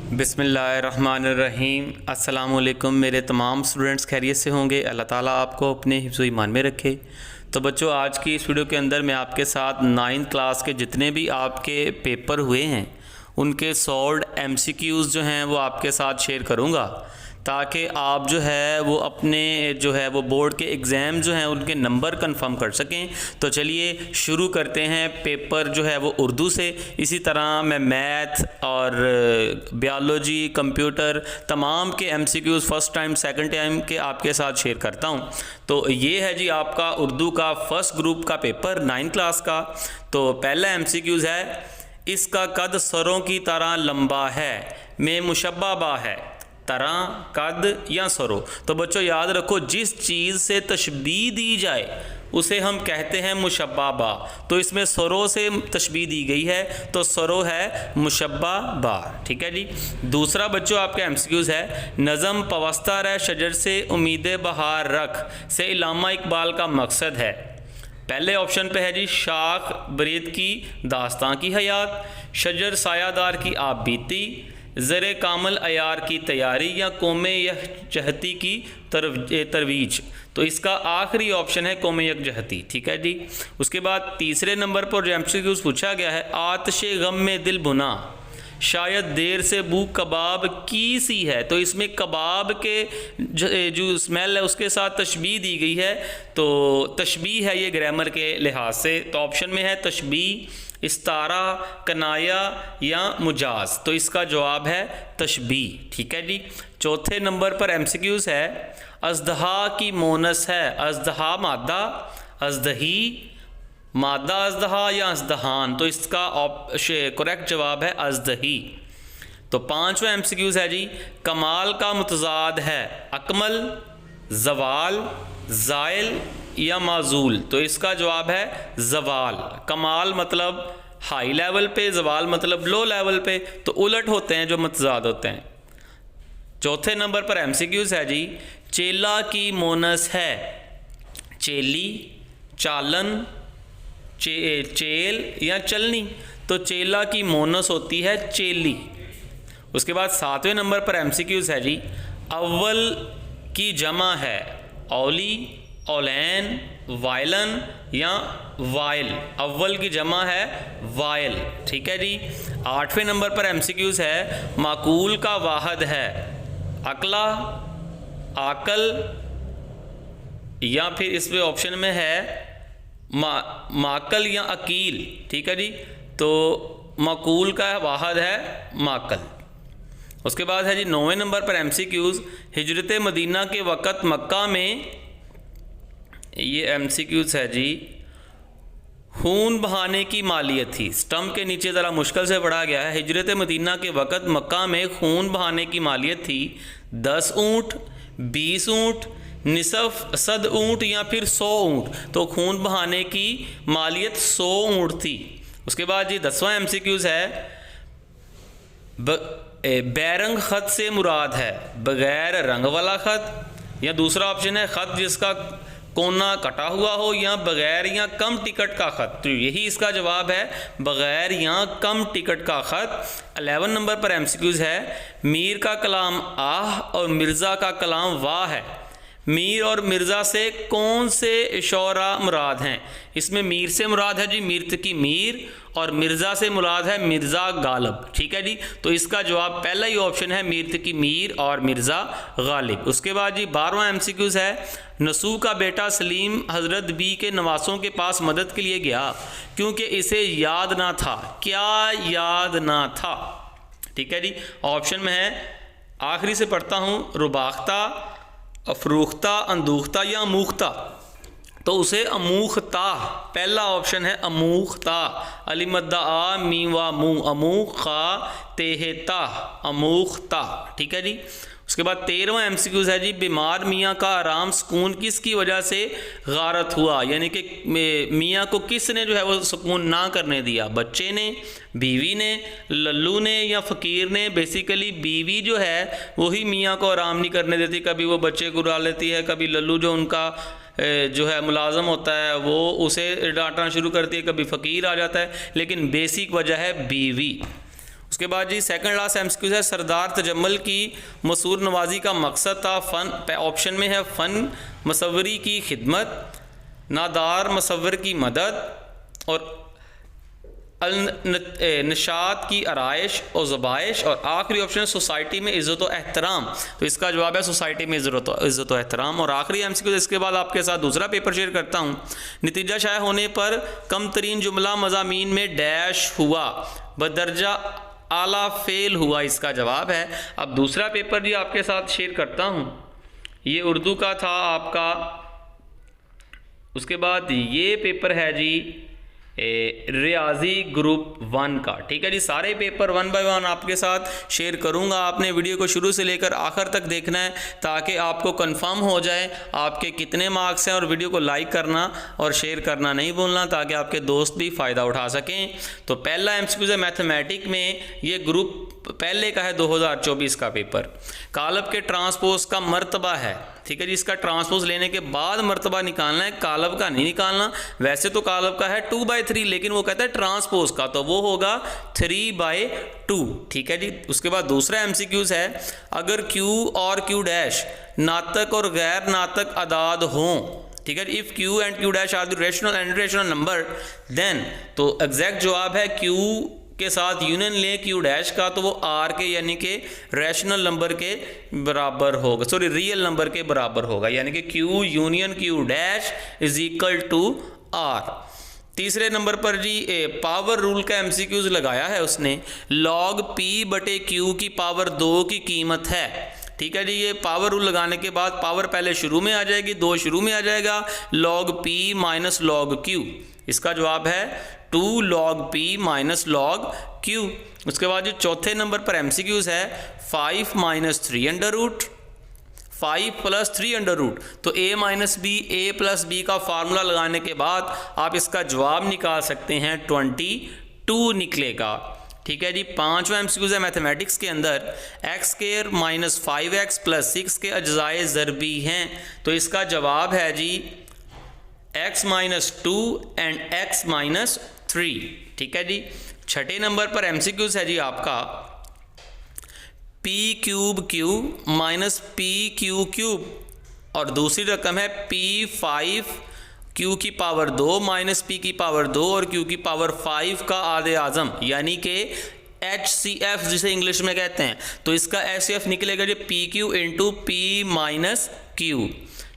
बिस्मिल्लाहिर्रहमानिर्रहीम। अस्सलामुअलैकुम। मेरे तमाम स्टूडेंट्स खैरियत से होंगे। अल्लाह ताला आपको अपने हिफ्ज़ ईमान में रखे। तो बच्चों, आज की इस वीडियो के अंदर मैं आपके साथ 9th क्लास के जितने भी आपके पेपर हुए हैं उनके सॉल्व्ड MCQs जो हैं वो आपके साथ शेयर करूँगा, ताकि आप जो है वो अपने जो है वो बोर्ड के एग्ज़ाम जो हैं उनके नंबर कंफर्म कर सकें। तो चलिए शुरू करते हैं। पेपर जो है वो उर्दू से, इसी तरह मैं मैथ और बायोलॉजी, कंप्यूटर तमाम के MCQs first time second time के आपके साथ शेयर करता हूं। तो ये है जी आपका उर्दू का फर्स्ट ग्रुप का पेपर 9th क्लास का। तो पहला MCQs है, इसका कद सरों की तरह लंबा है, में मुशब्बा बा है। तरह, कद या सरो। तो बच्चों याद रखो, जिस चीज़ से तशबीह दी जाए उसे हम कहते हैं मुशब्बा बा। तो इसमें सरो से तशबीह दी गई है तो सरो है मुशब्बा बा। ठीक है जी। दूसरा बच्चों आपका MCQs है, नज़म पवस्ता रह शजर से उम्मीद बहार रख से इल्लामा इकबाल का मकसद है। पहले ऑप्शन पे है जी, शाख बरीद की दास्तां की हयात, शजर सायादार की आप बीती, ज़रे कामल अयार की तैयारी, या कौमे यकजहती की तरवीज। तो इसका आखिरी ऑप्शन है कौमे यकजहती। ठीक है जी। उसके बाद तीसरे नंबर पर जो MCQs पूछा गया है, आतशे गम में दिल भुना, शायद देर से भूख कबाब की सी है। तो इसमें कबाब के जो स्मेल है उसके साथ तशबीह दी गई है। तो तशबीह है ये ग्रामर के लिहाज से। तो ऑप्शन में है तशबीह, इस्तारा, कनाया या मुजाज। तो इसका जवाब है तशबीह। ठीक है जी। चौथे नंबर पर MCQs है, अजदहा की मोनस है, अजदहा मादा, अजदही मादा अजदहा या अजदहान। तो इसका करेक्ट जवाब है अजदही। तो पांचवा MCQs है जी, कमाल का मुतजाद है, अकमल, जवाल, जायल या माजूल। तो इसका जवाब है जवाल। कमाल मतलब हाई लेवल पे, जवाल मतलब लो लेवल पे, तो उलट होते हैं जो मुतजाद होते हैं। चौथे नंबर पर MCQs है जी, चेला की मोनस है, चेली, चालन, चेल या चलनी। तो चेला की मोनस होती है चेली। उसके बाद सातवें नंबर पर MCQs है जी, अव्वल की जमा है, औली, औलैन, वायलन या वायल। अव्वल की जमा है वायल। ठीक है जी। आठवें नंबर पर MCQs है, माकूल का वाहद है, अकला, आकल, या फिर इसमें ऑप्शन में है माकल या अकील। ठीक है जी। तो माकूल का वाहद है माकल। उसके बाद है जी 9वें नंबर पर MCQs, हिजरत मदीना के वक़्त मक्का में, ये MCQs है जी, खून बहाने की मालियत थी। स्टम्प के नीचे ज़रा मुश्किल से पढ़ा गया है। हिजरत मदीना के वक़्त मक्का में खून बहाने की मालियत थी 10 ऊँट, 20 ऊँट, निसफ सद ऊँट या फिर 100 ऊँट। तो खून बहाने की मालियत 100 ऊँट थी। उसके बाद जी 10वां MCQs है, बैरंग ख़त से मुराद है बग़ैर रंग वाला ख़त, या दूसरा ऑप्शन है ख़त जिसका कोना कटा हुआ हो, या बग़ैर या कम टिकट का ख़त। तो यही इसका जवाब है, बग़ैर या कम टिकट का ख़त। 11 नंबर पर MCQs है, मीर का कलाम आह और मिर्ज़ा का कलाम वाह है। मीर और मिर्ज़ा से कौन से शौरा मुराद हैं? इसमें मीर से मुराद है जी मीरतकी मीर, और मिर्ज़ा से मुराद है मिर्ज़ा गालिब। ठीक है जी। तो इसका जवाब पहला ही ऑप्शन है, मीरतकी मीर और मिर्ज़ा गालिब। उसके बाद जी 12वां MCQs है, नसू का बेटा सलीम हज़रत बी के नवासों के पास मदद के लिए गया क्योंकि इसे याद ना था। क्या याद ना था? ठीक है जी। ऑप्शन में है, आखिरी से पढ़ता हूँ, रुबाख्ता, अफरूख्ता, अंदूख्ता या अमूख्ता। तो उसे अमूख्ता, पहला ऑप्शन है अमूख्ता। अलिमद्दा आ मी वा मुँह, अमूखा तेहता, अमूख्ता। ठीक है जी। उसके बाद 13वां MCQs है जी, बीमार मियाँ का आराम सुकून किसकी वजह से गारत हुआ, यानी कि मियाँ को किसने जो है वो सुकून ना करने दिया? बच्चे ने, बीवी ने, लल्लू ने या फ़कीर ने? बेसिकली बीवी जो है वही मियाँ को आराम नहीं करने देती। कभी वो बच्चे को उड़ा लेती है, कभी लल्लू जो उनका जो है मुलाजम होता है वो उसे डांटना शुरू करती है, कभी फ़कीर आ जाता है, लेकिन बेसिक वजह है बीवी। उसके बाद जी सेकंड लास्ट एमसीक्यू है, सरदार तजम्मल की मसूर नवाजी का मकसद था फ़न, ऑप्शन में है फ़न मसवरी की खिदमत, नादार मसवर की मदद और निशात की आराइश और ज़बाइश, और आखिरी ऑप्शन है सोसाइटी में इज़्ज़त व एहतराम। तो इसका जवाब है सोसाइटी में इज़्ज़त व एहतराम। और आखिरी एमसीक्यू इसके बाद आपके साथ दूसरा पेपर शेयर करता हूँ। नतीजा शाया होने पर कम तरीन जुमला मज़ामीन में डैश हुआ, बदर्जा आला फेल हुआ, इसका जवाब है। अब दूसरा पेपर जी आपके साथ शेयर करता हूँ, ये उर्दू का था आपका। उसके बाद ये पेपर है जी रियाजी ग्रुप 1 का, ठीक है जी। सारे पेपर 1 बाय 1 आपके साथ शेयर करूंगा, आपने वीडियो को शुरू से लेकर आखिर तक देखना है ताकि आपको कंफर्म हो जाए आपके कितने मार्क्स हैं, और वीडियो को लाइक करना और शेयर करना नहीं भूलना ताकि आपके दोस्त भी फ़ायदा उठा सकें। तो पहला एमसीक्यू है मैथमेटिक में, ये ग्रुप पहले का है 2024 का पेपर। कालब के ट्रांसपोज का मर्तबा है, ठीक है जी। इसका ट्रांसपोज लेने के बाद मर्तबा निकालना है, कालब का नहीं निकालना। वैसे तो कालब का है 2/3, लेकिन वो कहता है ट्रांसपोज का, तो वो होगा 3/2, ठीक है जी। उसके बाद दूसरा एमसीक्यूज है, अगर Q और Q डैश नातक और गैर नातक अदाद हों, ठीक है। If Q and Q dash are the rational and irrational number then, तो एग्जैक्ट जवाब है Q के साथ यूनियन लें Q डैश का, तो वो R के यानी कि रैशनल नंबर के बराबर होगा, सॉरी रियल नंबर के बराबर होगा, यानी कि Q union Q dash is equal to R। तीसरे नंबर पर जी पावर रूल का एमसीक्यूज लगाया है उसने, log P बटे Q की पावर 2 की कीमत है, ठीक है जी। ये पावर रूल लगाने के बाद पावर पहले शुरू में आ जाएगी, 2 शुरू में आ जाएगा, log P minus log Q, इसका जवाब है 2 log P minus log Q। उसके बाद जो चौथे नंबर पर एमसीक्यूज है, 5 minus 3 under root, 5 plus 3 under root, तो a minus B, a plus B का फार्मूला लगाने के बाद आप इसका जवाब निकाल सकते हैं 22 निकलेगा, ठीक है जी। पांचवा एमसीक्यूज है मैथमेटिक्स के अंदर, x square minus 5x plus 6 के अज्जाए ज़रबी हैं, तो इसका जवाब है जी x minus 2 and x minus 3, ठीक है जी। छठे नंबर पर एमसीक्यूज है जी आपका, p cube q minus p Q cube, और दूसरी रकम है p5 q की पावर 2 माइनस p की पावर 2 और q की पावर 5 का आधे आज़म, यानी कि HCF जिसे इंग्लिश में कहते हैं। तो इसका HCF निकलेगा जी PQ into P minus Q,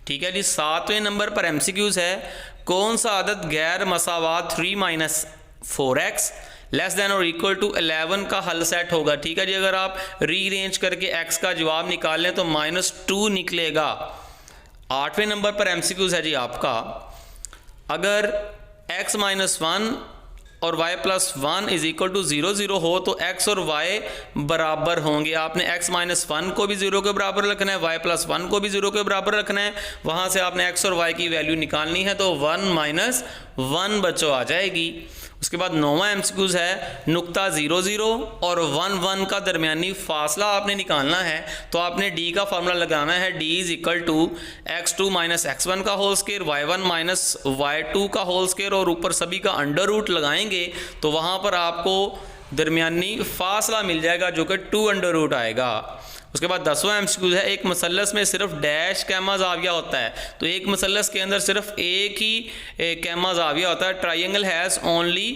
ठीक है जी। सातवें नंबर पर एमसीक्यूज है, कौन सा आदत गैर मसावात 3 माइनस 4x लेस देन और इक्वल टू 11 का हल सेट होगा, ठीक है जी। अगर आप रीअरेंज करके x का जवाब निकाल लें तो -2 निकलेगा। आठवें नंबर पर एमसीक्यूज है जी आपका, अगर x माइनस 1 और y plus 1 is equal to 0 0 हो तो x और y बराबर होंगे। आपने x माइनस 1 को भी 0 के बराबर रखना है, y प्लस 1 को भी 0 के बराबर रखना है, वहाँ से आपने x और y की वैल्यू निकालनी है, तो 1 माइनस 1 बच्चों आ जाएगी। उसके बाद 9वां एमसीक्यूज है, नुक्ता 0 0 और 1 1 का दरमियानी फासला आपने निकालना है, तो आपने d का फार्मूला लगाना है, d is equal to x2 minus x1 का whole square, y1 minus y2 का होल स्क्वायर, और ऊपर सभी का अंडर रूट लगाएंगे तो वहाँ पर आपको दरमियानी फासला मिल जाएगा जो कि 2 अंडर रूट आएगा। उसके बाद 10वां एमसीक्यू है, एक मसलस में सिर्फ डैश कैमा जाविया होता है, तो एक मसलस के अंदर सिर्फ एक ही कैमा जाविया होता है, triangle has only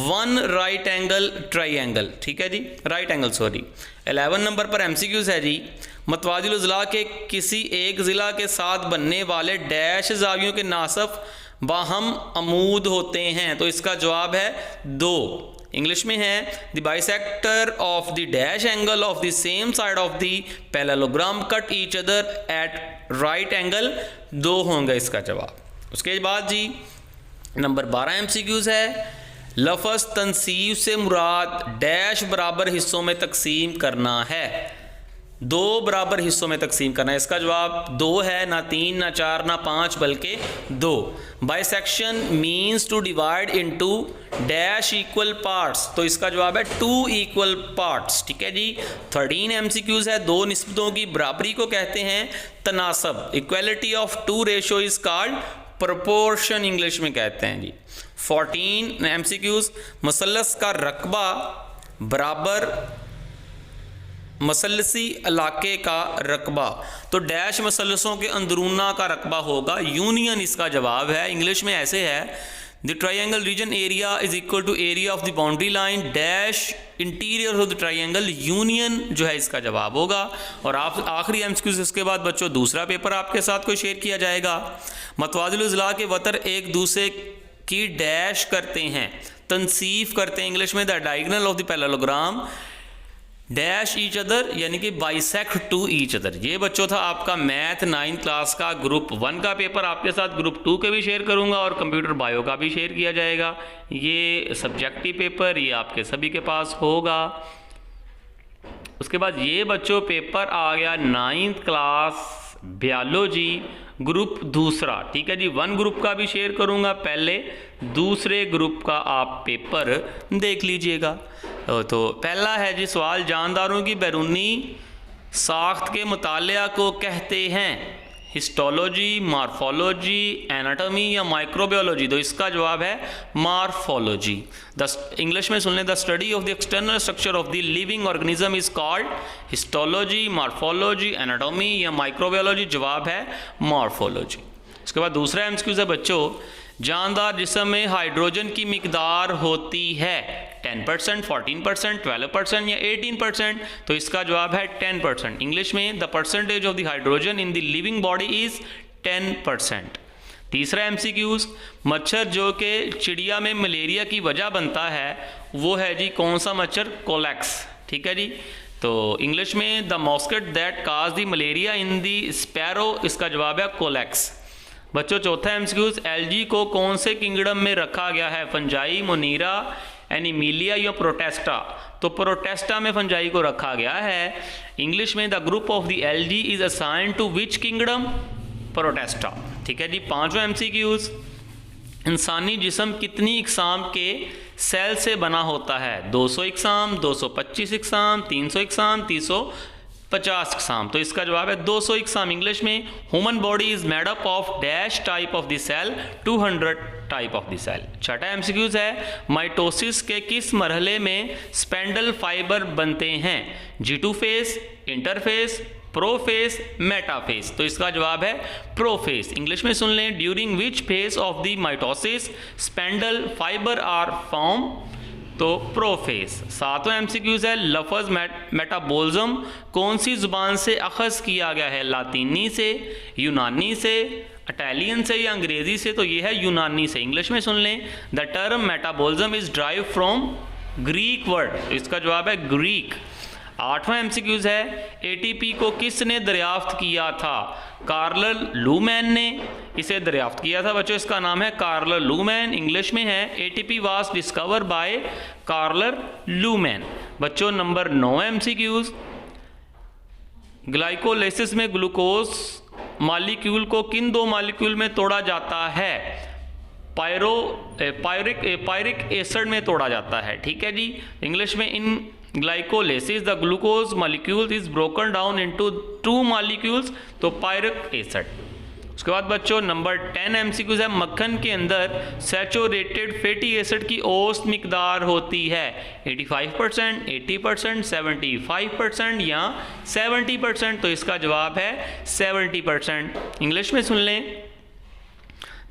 1 right angle triangle, ठीक है जी, राइट एंगल सॉरी। 11 नंबर पर एमसीक्यूज है जी, मतवाजिल अज़ला के किसी एक ज़िला के साथ बनने वाले डैश जावियों के नासफ बाहम अमूद होते हैं, तो इसका जवाब है 2। इंग्लिश में है, the bisector of the dash angle of the same side of the parallelogram cut each other at right angle, 2 होंगे इसका जवाब। उसके बाद जी नंबर 12 एमसीक्यूज है, लफ्ज़ तनसीब से मुराद डैश बराबर हिस्सों में तकसीम करना है, 2 बराबर हिस्सों में तकसीम करना है, इसका जवाब 2 है, ना 3 ना 4 ना 5 बल्कि 2। Bisection means to divide into dash equal parts, तो इसका जवाब है 2 इक्वल पार्ट्स, ठीक है जी। 13 एमसीक्यूज है, 2 निस्बतों की बराबरी को कहते हैं तनासब, equality of 2 ratio is called proportion English में कहते हैं जी। 14 एमसीक्यूज, मसलस का रकबा बराबर मसलसी इलाके का रकबा। तो डैश मसलसों के अंदरूना का रकबा होगा यूनियन, इसका जवाब है। इंग्लिश में ऐसे है, the triangle region area is equal to area of the boundary line dash interior of the triangle union, जो है इसका जवाब होगा। और आप आखिरी एमसीक्यूज इसके बाद बच्चों दूसरा पेपर आपके साथ कोई शेयर किया जाएगा। मतवाजिल अज़ला के वतर एक दूसरे की डैश करते हैं, तनसीफ करते हैं। इंग्लिश में the diagonal of the parallelogram dash each other, यानी कि बाइसेक्ट टू ईच अदर। ये बच्चों था आपका मैथ 9th क्लास का ग्रुप 1 का पेपर। आपके साथ ग्रुप 2 के भी शेयर करूंगा और कंप्यूटर बायो का भी शेयर किया जाएगा। ये सब्जेक्टिव पेपर ये आपके सभी के पास होगा। उसके बाद ये बच्चों पेपर आ गया 9th क्लास बायोलॉजी ग्रुप दूसरा। ठीक है जी, 1 ग्रुप का भी शेयर करूंगा, पहले दूसरे ग्रुप का आप पेपर देख लीजिएगा। तो पहला है जी सवाल, जानदारों की बैरूनी साख्त के मुतालिया को कहते हैं हिस्टोलॉजी, मार्फोलॉजी, एनाटॉमी या माइक्रोबायोलॉजी। तो इसका जवाब है मार्फोलॉजी। इंग्लिश में सुन लें, the study of the external structure of the living organism is called histology, morphology, anatomy या माइक्रोबायोलॉजी। जवाब है मार्फोलॉजी। इसके बाद दूसरा एमसीक्यू है बच्चों, जानदार जिस्म में हाइड्रोजन की मिकदार होती है 10%, 14%, 12% या 18%। तो इसका जवाब है 10%। इंग्लिश में the percentage of the hydrogen in the living body is 10%। तीसरा एमसीक्यूज, मच्छर जो कि चिड़िया में मलेरिया की वजह बनता है वो है जी कौन सा मच्छर? कोलेक्स। ठीक है जी, तो इंग्लिश में the mosquito that cause the malaria in the sparrow, इसका जवाब है कोलेक्स। बच्चों चौथा एमसीक्यूज, एलजी को कौन से किंगडम में रखा गया है? फंजाई, मोनीरा, एनिमिलिया या प्रोटेस्टा। तो प्रोटेस्टा में फंजाई को रखा गया है। इंग्लिश में the group of the algae is assigned to which kingdom? Protista. ठीक है जी, पांचवा एमसीक्यूज, इंसानी जिस्म कितनी इकसाम के सेल से बना होता है? 200 इकसाम, 225 इकसाम, 300 इकसाम, 350 इकसाम। तो इसका जवाब है 200 इकसाम। इंग्लिश में human body is made up of dash type of the cell, 200 type of the cell. छठा एमसीक्यूज है, माइटोसिस के किस मरहले में स्पेंडल फाइबर बनते हैं? G2 face, interface, profess, metaphase. तो इसका जवाब है प्रोफेस। इंग्लिश में सुन लें, during which phase of the mitosis spindle fibre are form? तो प्रोफेस। सातवां एमसीक्यूज है, लफ्ज मेटाबॉलिज्म कौन सी जुबान से अखज किया गया है? लातीनी से, यूनानी से, इटालियन से या अंग्रेजी से? तो ये है यूनानी से। इंग्लिश में सुन लें, the term metabolism is drive from Greek word. इसका जवाब है ग्रीक। आठवां एमसीक्यूज है, एटीपी को किसने दरियाफ्त किया था? कार्ल लूमैन ने इसे दरियाफ्त किया था। बच्चों इसका नाम है कार्ल लूमैन। इंग्लिश में है, ATP was discover by Karl Lohmann. बच्चों नंबर 9 एमसीक्यूज, ग्लाइकोलाइसिस में ग्लूकोज मॉलिक्यूल को किन 2 मॉलिक्यूल में तोड़ा जाता है? पायरिक एसिड में तोड़ा जाता है। ठीक है जी, इंग्लिश में in glycolysis the glucose molecule is broken down into 2 molecules, तो पायरिक एसिड। उसके बाद बच्चों नंबर 10 एमसीक्यूज है, मक्खन के अंदर सैचुरेटेड फैटी एसिड की औसत मिकदार होती है 85%, 80%, 75% या 70%। तो इसका जवाब है 70%। इंग्लिश में सुन लें,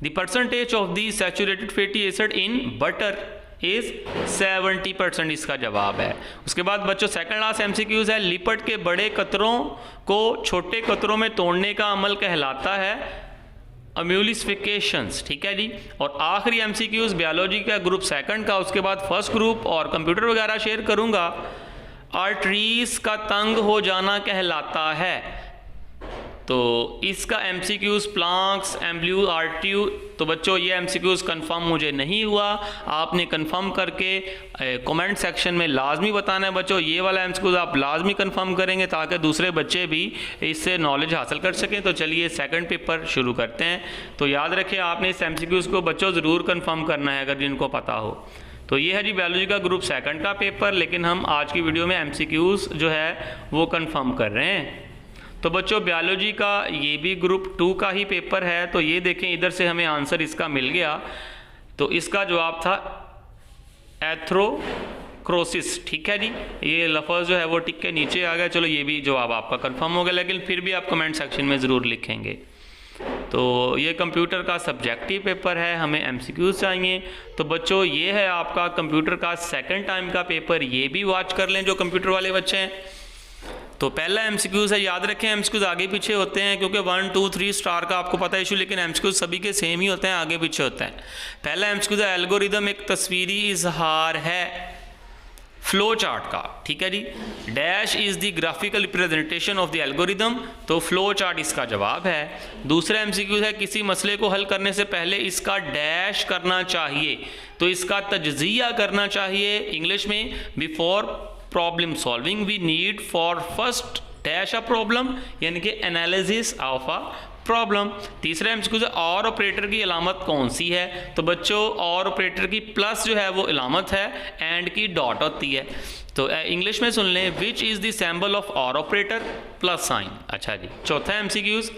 the percentage of the saturated fatty acid in butter is 70%। इसका जवाब है। उसके बाद बच्चों सेकंड लास्ट एमसीक्यूज है, लिपट के बड़े कतरों को छोटे कतरों में तोड़ने का अमल कहलाता है एम्यूलिफिकेशंस। ठीक है जी, और आखिरी एमसीक्यूज बायोलॉजी का ग्रुप सेकंड का, उसके बाद फर्स्ट ग्रुप और कंप्यूटर वगैरह शेयर करूंगा। आर्टरीज का तंग हो जाना कहलाता है, तो इसका एमसीक्यूज प्लांक्स, एम्ब्ल्यू, आर्ट्यू। तो बच्चों ये एमसीक्यूज कंफर्म मुझे नहीं हुआ, आपने कंफर्म करके कमेंट सेक्शन में लाजमी बताना है। बच्चों ये वाला एमसीक्यूज आप लाजमी कंफर्म करेंगे ताकि दूसरे बच्चे भी इससे नॉलेज हासिल कर सकें। तो चलिए सेकंड पेपर शुरू करते हैं। तो याद रखें आपने इस एमसीक्यूज को बच्चों ज़रूर कंफर्म करना है अगर जिनको पता हो। तो ये है जी बायोलॉजी का ग्रुप सेकंड का पेपर, लेकिन हम आज की वीडियो में एमसीक्यूज जो है वो कंफर्म कर रहे हैं। तो बच्चों बायोलॉजी का ये भी ग्रुप 2 का ही पेपर है। तो ये देखें, इधर से हमें आंसर इसका मिल गया। तो इसका जवाब था क्रोसिस। ठीक है जी, ये लफ्ज़ जो है वो टिक के नीचे आ गया। चलो ये भी जवाब आपका कंफर्म हो गया, लेकिन फिर भी आप कमेंट सेक्शन में ज़रूर लिखेंगे। तो ये कंप्यूटर का सब्जेक्टिव पेपर है, हमें एमसीक्यूज चाहिए। तो बच्चों ये है आपका कंप्यूटर का सेकंड टाइम का पेपर, ये भी वॉच कर लें जो कंप्यूटर वाले बच्चे हैं। तो पहला एमसीक्यूज है, याद रखें एमसीक्यूज आगे पीछे होते हैं क्योंकि 1 2 3 स्टार का आपको पता है इशू, लेकिन एमसीक्यूज सभी के सेम ही होते हैं, आगे पीछे होता है। पहला एमसीक्यूज है एल्गोरिदम एक तस्वीरी इजहार है फ्लो चार्ट का। ठीक है जी, dash is the graphical representation of the algorithm, तो फ्लो चार्ट इसका जवाब है। दूसरा एमसीक्यू है किसी मसले को हल करने से पहले इसका डैश करना चाहिए, तो इसका तज्जिया करना चाहिए। इंग्लिश में before problem solving we need for first dash a problem, यानी कि एनालिसिस ऑफ अ प्रॉब्लम। तीसरा एमसीक्यू और ऑपरेटर की अलामत कौन सी है, तो बच्चों और ऑपरेटर की प्लस जो है वो अलामत है, एंड की डॉट होती है। तो इंग्लिश में सुन लें, which is the symbol of और ऑपरेटर, प्लस साइन। अच्छा जी, चौथा एमसीक्यूज,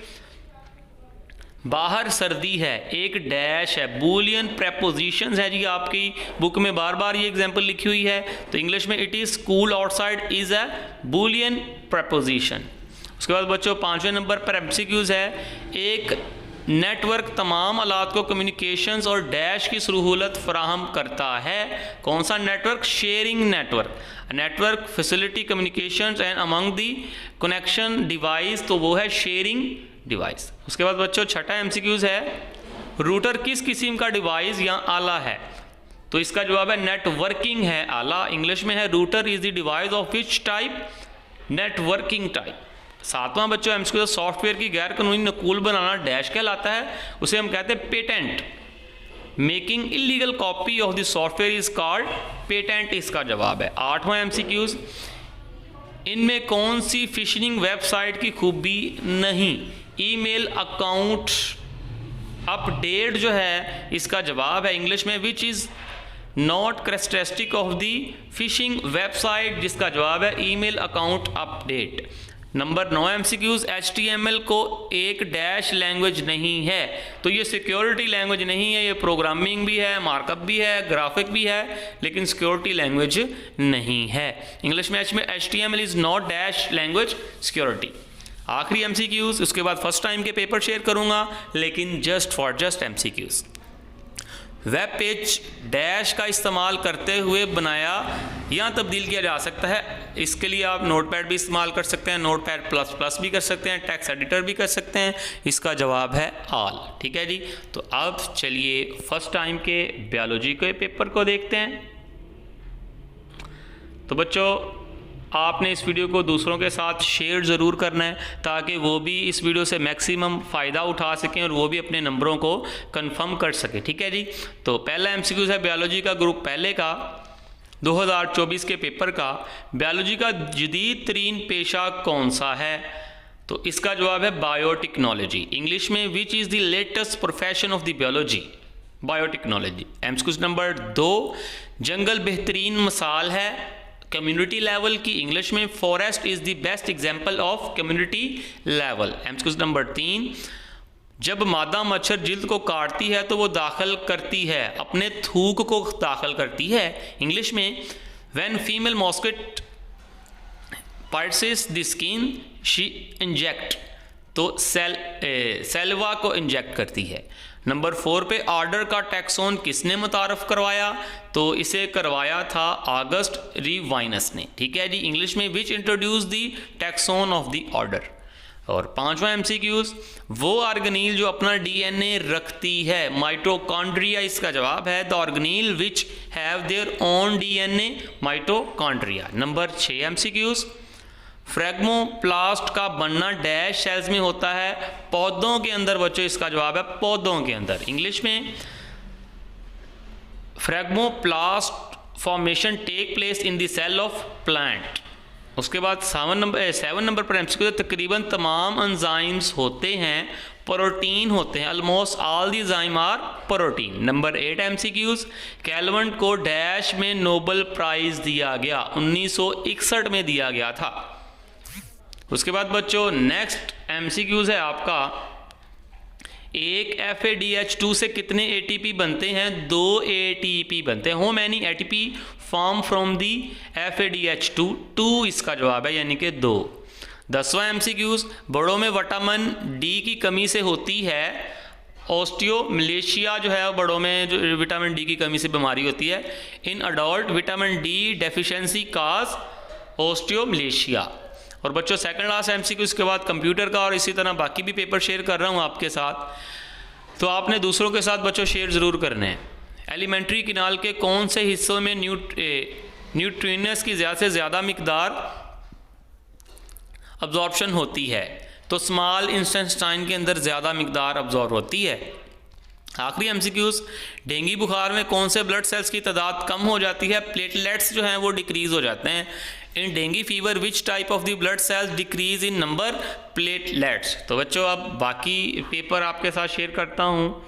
बाहर सर्दी है एक डैश है, बूलियन प्रेपोजिशंस है जी, आपकी बुक में बार बार ये एग्जांपल लिखी हुई है। तो इंग्लिश में it is cool outside is a Boolean preposition. उसके बाद बच्चों 5वें नंबर पर एमसीक्यूज है, एक नेटवर्क तमाम आलात को कम्युनिकेशंस और डैश की सहूलत फराहम करता है। कौन सा network, sharing network, network facility communications and among the connection device, तो वो है शेयरिंग डिवाइस। उसके बाद बच्चों छठा एमसीक्यूज है, रूटर किस किस्म का डिवाइस या आला है, तो इसका जवाब है नेटवर्किंग है आला। इंग्लिश में है router is the device of which type, networking type. सातवां बच्चों एमसीक्यू, सॉफ्टवेयर की गैर कानूनी नकूल बनाना डैश कहलाता है, उसे हम कहते हैं patent. Making illegal copy of the software is called patent, इसका जवाब है। आठवां एमसीक्यूज, इनमें कौन सी फिशिंग वेबसाइट की खूबी नहीं, ईमेल अकाउंट अपडेट जो है इसका जवाब है। इंग्लिश में which is not characteristic of the fishing website, जिसका जवाब है email account update. Number 9 MCQs, HTML को एक डैश लैंग्वेज नहीं है, तो ये सिक्योरिटी लैंग्वेज नहीं है, ये प्रोग्रामिंग भी है, मार्कअप भी है, ग्राफिक भी है, लेकिन सिक्योरिटी लैंग्वेज नहीं है। इंग्लिश में HTML is not dash language security. आखिरी एमसीक्यूज, उसके बाद फर्स्ट टाइम के पेपर शेयर करूंगा, लेकिन just for just MCQs. Web page dash का इस्तेमाल करते हुए बनाया या तब्दील किया जा सकता है, इसके लिए आप नोटपैड भी इस्तेमाल कर सकते हैं, नोटपैड प्लस प्लस भी कर सकते हैं, टेक्स्ट एडिटर भी कर सकते हैं, इसका जवाब है ऑल। ठीक है जी, तो अब चलिए फर्स्ट टाइम के बायोलॉजी के पेपर को देखते हैं। तो बच्चों आपने इस वीडियो को दूसरों के साथ शेयर ज़रूर करना है ताकि वो भी इस वीडियो से मैक्सिमम फ़ायदा उठा सकें और वो भी अपने नंबरों को कंफर्म कर सकें। ठीक है जी, तो पहला एमसीक्यू है बायोलॉजी का ग्रुप पहले का 2024 के पेपर का, बायोलॉजी का जदीद तरीन पेशा कौन सा है, तो इसका जवाब है बायोटेक्नोलॉजी। इंग्लिश में which is the latest profession of the biology, biotechnology. MCQ number 2, जंगल बेहतरीन मिसाल है कम्युनिटी लेवल की, इंग्लिश में forest is the best example of community level. MCQ number 3, जब मादा मच्छर जिल्द को काटती है तो वो दाखिल करती है, अपने थूक को दाखिल करती है। इंग्लिश में when female mosquito bites the skin she inject, तो सेल्वा को इंजेक्ट करती है। नंबर 4 पे ऑर्डर का टैक्सोन किसने मुतारफ़ करवाया, तो इसे करवाया था ऑगस्ट रिवाइनस ने। ठीक है जी, इंग्लिश में which introduce the taxon of the order. और 5वां एमसीक्यूज, वो ऑर्गेनील जो अपना डीएनए रखती है, माइटोकॉन्ड्रिया इसका जवाब है, the organelle which have their own DNA, mitochondria. Number 6 MCQs, phragmoplast का बनना डैश सेल्स में होता है, पौधों के अंदर बच्चों, इसका जवाब है पौधों के अंदर। इंग्लिश में phragmoplast formation take place in the cell of plant. उसके बाद 7 नंबर पर एमसीक्यू, तकरीबन तमाम एंजाइम्स होते हैं प्रोटीन होते हैं, almost all the enzyme are protein. Number 8 MCQs, Calvin को डैश में नोबेल प्राइज दिया गया, 1961 में दिया गया था। उसके बाद बच्चों नेक्स्ट एमसीक्यूज है आपका, एक FADH2 से कितने ATP बनते हैं, 2 ATP बनते हैं। How many ATP form from the FADH2, 2 इसका जवाब है, यानी कि 2। 10वां MCQs, बड़ों में विटामिन डी की कमी से होती है ऑस्टियोमलेशिया, जो है बड़ों में जो विटामिन डी की कमी से बीमारी होती है। In adult vitamin D deficiency cause osteomalacia. और बच्चों सेकंड लास्ट MCQ इसके बाद कंप्यूटर का, और इसी तरह बाकी भी पेपर शेयर कर रहा हूँ आपके साथ, तो आपने दूसरों के साथ बच्चों शेयर ज़रूर करने हैं। एलिमेंट्री किनाल के कौन से हिस्सों में न्यूट्रिएंट्स की ज़्यादा से ज़्यादा मिकदार अब्जॉर्प्शन होती है? तो स्मॉल इंटेस्टाइन के अंदर ज़्यादा मिकदार अब्जॉर्ब होती है। आखिरी MCQs, डेंगू बुखार में कौन से ब्लड सेल्स की तादाद कम हो जाती है? प्लेटलेट्स जो हैं वो डिक्रीज हो जाते हैं। In dengue fever which type of the blood cells decrease in number? Platelets. तो बच्चों अब बाकी पेपर आपके साथ शेयर करता हूँ।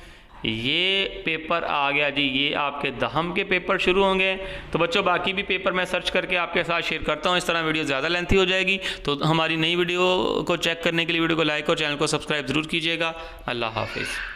ये पेपर आ गया जी, ये आपके दहम के पेपर शुरू होंगे। तो बच्चों बाकी भी पेपर मैं सर्च करके आपके साथ शेयर करता हूँ, इस तरह वीडियो ज़्यादा लेंथी हो जाएगी। तो हमारी नई वीडियो को चेक करने के लिए वीडियो को लाइक और चैनल को सब्सक्राइब ज़रूर कीजिएगा। अल्लाह हाफिज़।